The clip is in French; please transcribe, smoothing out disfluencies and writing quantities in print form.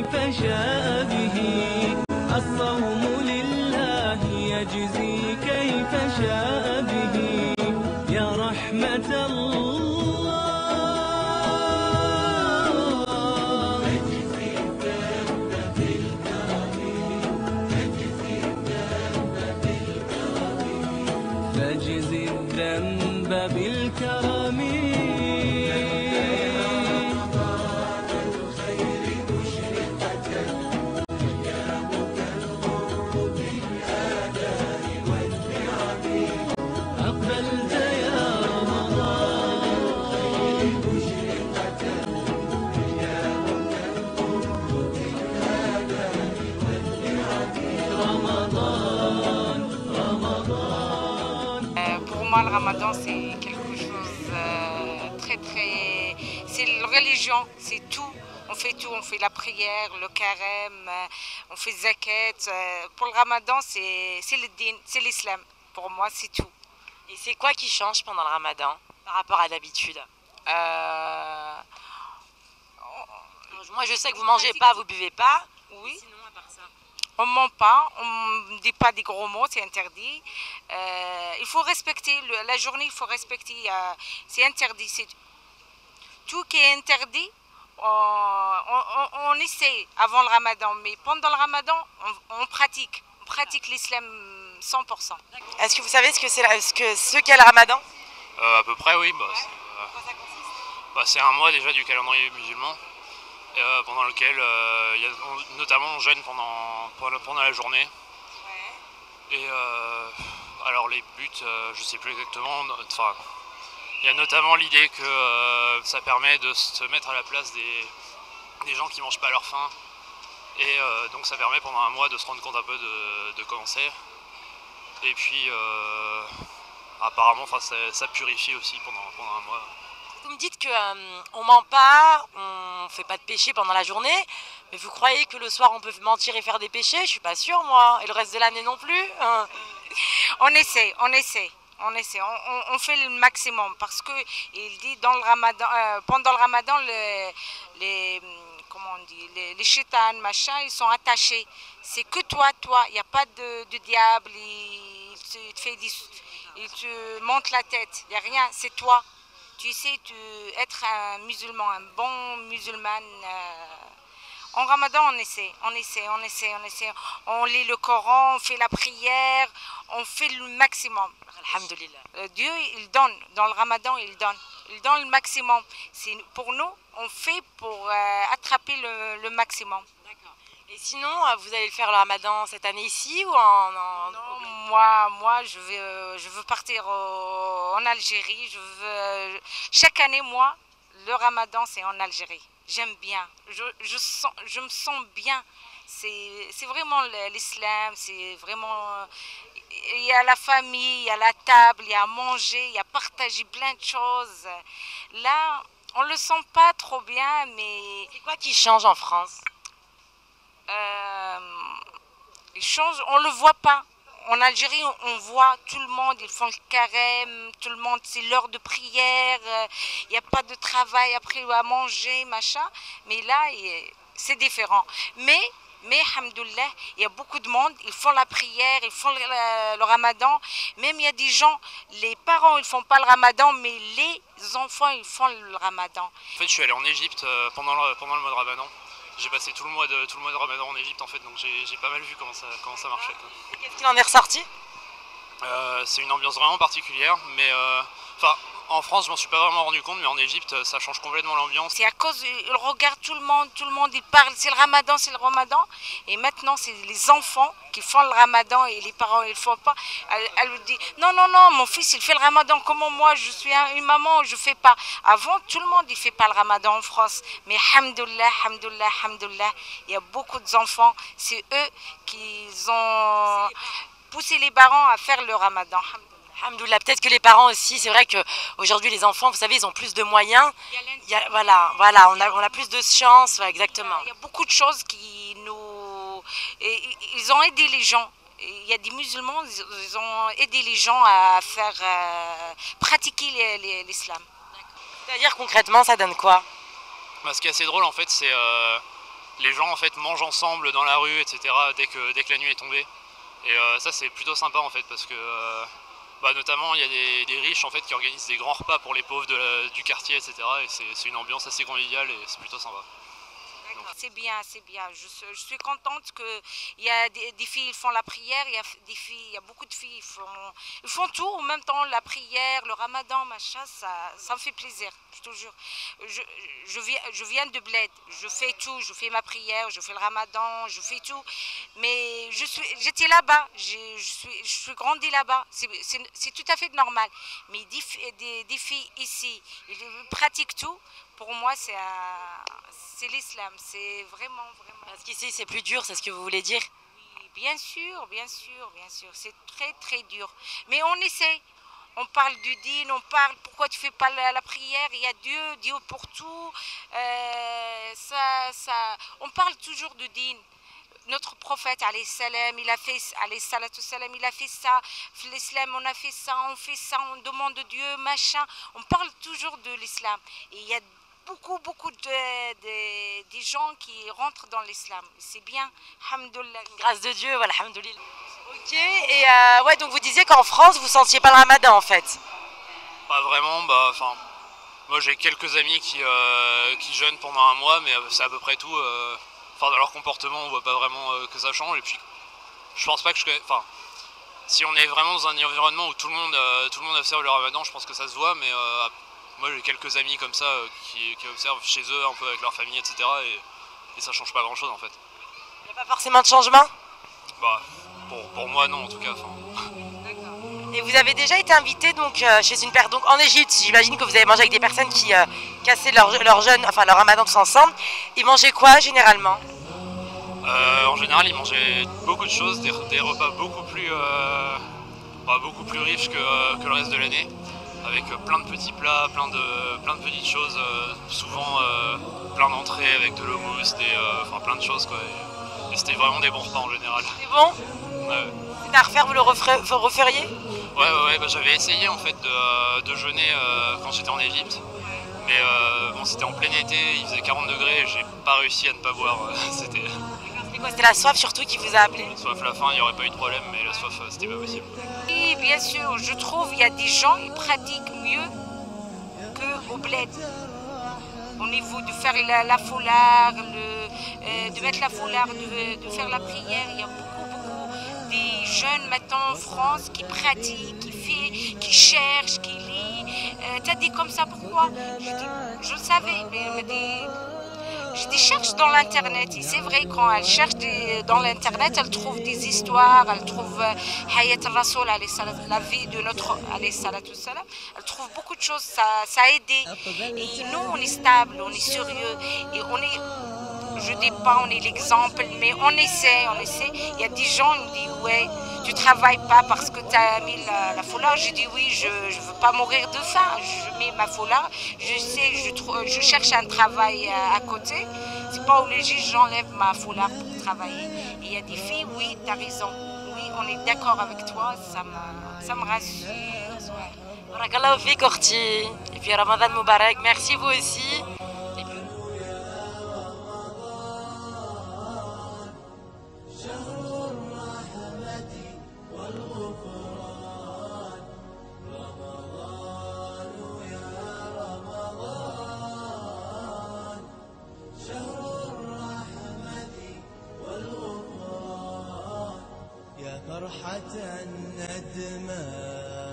كيف شاء به الصوم لله يجزي كيف شاء به يا رحمة الله فاجزي الذنب بالكرم أقبلت يا Pour moi, le ramadan, c'est quelque chose très... C'est la religion, c'est tout. On fait tout, on fait la prière, le carême, on fait zakat. Pour le ramadan, c'est le din, c'est l'islam. Pour moi, c'est tout. Et c'est quoi qui change pendant le ramadan par rapport à d'habitude? Moi, je sais que vous mangez pas, vous buvez pas. Oui. Sinon, à part ça. On ne ment pas, on ne dit pas des gros mots, c'est interdit. Il faut respecter la journée, il faut respecter. C'est interdit. Tout qui est interdit, on essaie avant le ramadan. Mais pendant le ramadan, on pratique. On pratique l'islam 100%. Est-ce que vous savez ce qu'est le ramadan? À peu près, oui. C'est un mois déjà du calendrier musulman. Pendant lequel notamment on jeûne pendant la journée. Ouais. Et alors les buts, je sais plus exactement, enfin, il y a notamment l'idée que ça permet de se mettre à la place des gens qui mangent pas à leur faim. Et donc ça permet pendant un mois de se rendre compte un peu de comment c'est. Et puis apparemment ça purifie aussi pendant un mois. Vous me dites qu'on ment pas, on fait pas de péché pendant la journée, mais vous croyez que le soir on peut mentir et faire des péchés? Je suis pas sûre moi, et le reste de l'année non plus. On essaie. On fait le maximum parce que il dit dans le ramadan, pendant le ramadan, comment on dit, les chétans, machin, ils sont attachés. C'est que toi, il n'y a pas de diable, il te monte la tête, il n'y a rien, c'est toi. Tu sais être un musulman, un bon musulman. En ramadan, on essaie. On lit le Coran, on fait la prière, on fait le maximum. Alhamdulillah. Dieu, il donne. Dans le ramadan, il donne. Il donne le maximum. Pour nous, on fait pour attraper le maximum. D'accord. Et sinon, vous allez faire le ramadan cette année ici ou non, moi, je veux partir en Algérie. Chaque année, moi, le ramadan, c'est en Algérie. J'aime bien. Je me sens bien. C'est vraiment l'islam. C'est vraiment... Il y a la famille, il y a la table, il y a à manger, il y a à partager plein de choses. Là, on ne le sent pas trop bien, mais... C'est quoi qui change en France? Il change, on ne le voit pas. En Algérie, on voit tout le monde, ils font le carême, tout le monde, c'est l'heure de prière, il n'y a pas de travail après à manger, machin. Mais là, c'est différent. Mais alhamdoulilah, il y a beaucoup de monde, ils font la prière, ils font le ramadan. Même il y a des gens, les parents, ils ne font pas le ramadan, mais les enfants, ils font le ramadan. En fait, je suis allé en Égypte pendant le mois de ramadan. J'ai passé tout le mois de ramadan en Égypte en fait, donc j'ai pas mal vu comment ça marchait. Et qu'est-ce qu'il en est ressorti? C'est une ambiance vraiment particulière, mais en France je m'en suis pas vraiment rendu compte, mais en Égypte ça change complètement l'ambiance. C'est à cause, ils regardent tout le monde il parle, c'est le ramadan, et maintenant c'est les enfants qui font le ramadan et les parents ils le font pas. Elle lui dit non, mon fils il fait le ramadan, comment moi je suis une maman, je fais pas. Avant tout le monde il fait pas le ramadan en France, mais alhamdoulilah, il y a beaucoup d'enfants, c'est eux qui ont poussé les parents à faire le ramadan. Alhamdoulilah, peut-être que les parents aussi, c'est vrai qu'aujourd'hui les enfants, vous savez, ils ont plus de moyens. Voilà, on a plus de chance, ouais, exactement. Il y a beaucoup de choses qui ils ont aidé les gens. Il y a des musulmans, ils ont aidé les gens à faire pratiquer l'islam. C'est-à-dire concrètement, ça donne quoi? Ce qui est assez drôle en fait, c'est les gens en fait mangent ensemble dans la rue, etc. dès que la nuit est tombée. Et ça c'est plutôt sympa en fait parce que notamment il y a des riches en fait qui organisent des grands repas pour les pauvres du quartier, etc. Et c'est une ambiance assez conviviale et c'est plutôt sympa. C'est bien, c'est bien. Je suis contente qu'il y a des filles qui font la prière, il y a des filles, il y a beaucoup de filles ils font tout en même temps, la prière, le ramadan, machin, ça me fait plaisir, je te jure. Je viens de Bled, je fais tout, je fais ma prière, je fais le ramadan, je fais tout. Mais j'étais là-bas, je suis grandie là-bas, c'est tout à fait normal. Mais des filles ici, ils pratiquent tout. Pour moi, c'est l'islam, c'est vraiment. Parce qu'ici, c'est plus dur, c'est ce que vous voulez dire? Oui, bien sûr, c'est très très dur. Mais on essaie, on parle du dîn, on parle pourquoi tu fais pas la prière, il y a Dieu pour tout. On parle toujours du dîn. Notre prophète, alayhi salam, il a fait ça. L'islam, on a fait ça, on fait ça, on demande de Dieu, machin. On parle toujours de l'islam. Et il y a beaucoup des gens qui rentrent dans l'islam. C'est bien, alhamdoulilah. Grâce de Dieu, voilà, alhamdoulilah. Ok, et ouais, donc vous disiez qu'en France, vous sentiez pas le ramadan en fait? Pas vraiment, moi j'ai quelques amis qui jeûnent pendant un mois, mais c'est à peu près tout. Dans leur comportement, on voit pas vraiment que ça change. Et puis, je pense pas que si on est vraiment dans un environnement où tout le monde observe le ramadan, je pense que ça se voit. Mais moi, j'ai quelques amis comme ça qui observent chez eux, un peu avec leur famille, etc. Et ça change pas grand-chose en fait. Il n'y a pas forcément de changement? Pour moi, non, en tout cas. Et vous avez déjà été invité donc chez une personne, donc en Égypte, j'imagine que vous avez mangé avec des personnes qui cassaient leur jeûne, enfin leur ramadan tous ensemble. Ils mangeaient quoi généralement? En général, ils mangeaient beaucoup de choses, des repas beaucoup plus riches que le reste de l'année, avec plein de petits plats, plein de petites choses, souvent plein d'entrées avec de l'houmous, plein de choses quoi. Et c'était vraiment des bons repas en général. C'est bon? Ouais. C'est à refaire, vous le referiez? Ouais, j'avais essayé en fait de jeûner quand j'étais en Égypte. Mais c'était en plein été, il faisait 40 degrés et j'ai pas réussi à ne pas boire. C'était quoi, c'était la soif surtout qui vous a appelé? Soif la faim, il n'y aurait pas eu de problème, mais la soif, c'était pas possible. Oui, bien sûr, je trouve qu'il y a des gens qui pratiquent mieux qu'au bled. Au niveau de faire la foulard, de mettre la foulard, de faire la prière, il y a beaucoup des jeunes maintenant en France qui pratiquent, qui cherchent, qui lisent. T'as dit comme ça, pourquoi? Je le savais, mais je dis cherche dans l'internet. Et c'est vrai, quand elle cherche dans l'internet, elle trouve des histoires, elle trouve Hayat al-Rasoul, la vie de notre salam. Elle trouve beaucoup de choses, ça a aidé. Et nous, on est stable, on est sérieux. Et je dis pas on est l'exemple, mais on essaie. Il y a des gens qui me disent ouais, tu travailles pas parce que tu as mis la foulard. Je dis oui, je veux pas mourir de faim. Je mets ma foulard. Je cherche un travail à côté. C'est pas obligé, j'enlève ma foulard pour travailler. Et il y a des filles, oui, tu as raison. Oui, on est d'accord avec toi, ça me rassure. Barakallahu fik, Orti. Et puis Ramadan Moubarak, merci vous aussi. فرحة الندمان